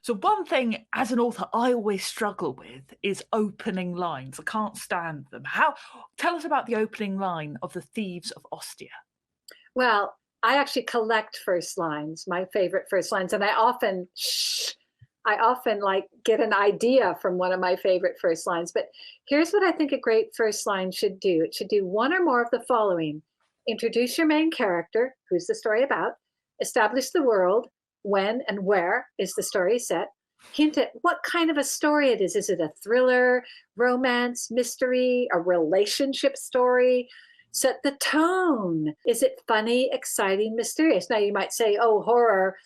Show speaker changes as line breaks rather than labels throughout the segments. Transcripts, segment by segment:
So one thing as an author I always struggle with is opening lines. I can't stand them. How Tell us about the opening line of The Thieves of Ostia.
Well, I actually collect first lines, my favorite first lines, and I often like get an idea from one of my favorite first lines. But here's what I think a great first line should do. It should do one or more of the following. Introduce your main character, who's the story about, establish the world, when and where is the story set, hint at what kind of a story it is. Is it a thriller, romance, mystery, a relationship story? Set the tone. Is it funny, exciting, mysterious? Now you might say, oh, horror,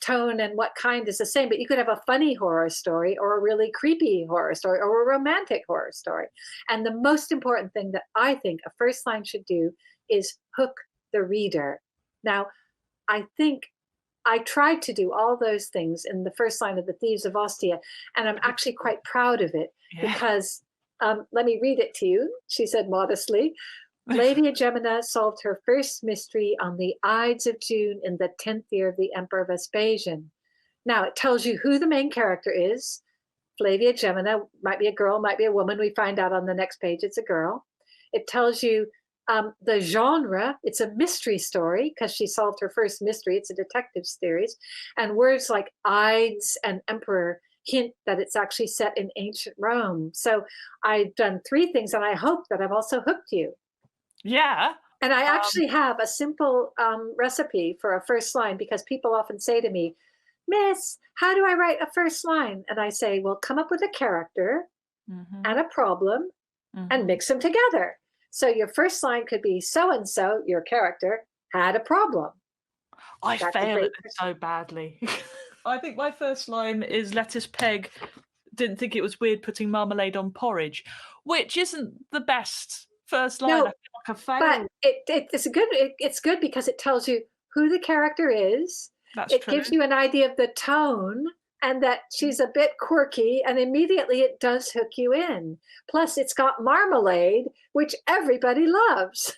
tone and what kind is the same, but you could have a funny horror story or a really creepy horror story or a romantic horror story. And the most important thing that I think a first line should do is hook the reader. Now, I think I tried to do all those things in the first line of The Thieves of Ostia, and I'm actually quite proud of it because, let me read it to you, she said modestly. Lady Agemina solved her first mystery on the Ides of June in the 10th year of the Emperor Vespasian. Now, it tells you who the main character is. Flavia Gemina, might be a girl, might be a woman. We find out on the next page it's a girl. It tells you the genre. It's a mystery story because she solved her first mystery. It's a detective series. And words like Ides and Emperor hint that it's actually set in ancient Rome. So I've done three things, and I hope that I've also hooked you.
Yeah.
And I actually have a simple recipe for a first line because people often say to me, Miss, how do I write a first line? And I say, well, come up with a character and a problem and mix them together. So your first line could be so-and-so, your character, had a problem.
I fail at this so badly. I think my first line is Lettuce Peg didn't think it was weird putting marmalade on porridge, which isn't the best first line.
No,
I feel like I failed.
but it's good because it tells you who the character is.
That's
It
true.
gives you an idea of the tone and that she's a bit quirky, and immediately it does hook you in. Plus, it's got marmalade, which everybody loves.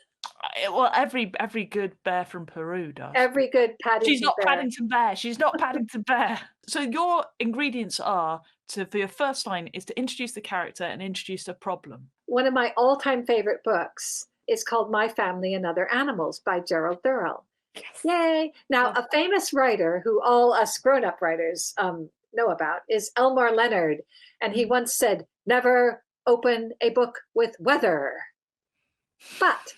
Well, every good bear from Peru does.
Every good Paddington
She's not
Bear.
Paddington Bear. She's not Paddington Bear. So your ingredients are for your first line is to introduce the character and introduce a problem.
One of my all-time favorite books is called My Family and Other Animals by Gerald Durrell. Yes. Yay! Now, a famous writer who all us grown-up writers know about is Elmore Leonard. And he once said, never open a book with weather. But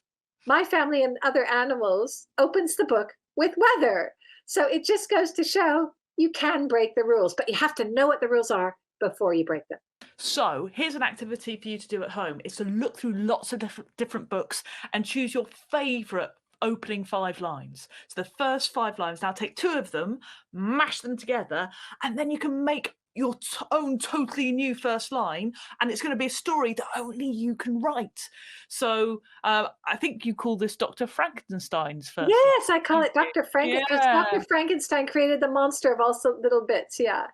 My Family and Other Animals opens the book with weather. So it just goes to show you can break the rules, but you have to know what the rules are before you break them.
So here's an activity for you to do at home. Is to look through lots of different books and choose your favourite opening 5 lines. So the first 5 lines, now take 2 of them, mash them together, and then you can make your own totally new first line, and it's going to be a story that only you can write. So I think you call this Dr. Frankenstein's first
Yes,
line.
I call it Dr. Frankenstein because Dr. Frankenstein created the monster of all little bits. Yeah.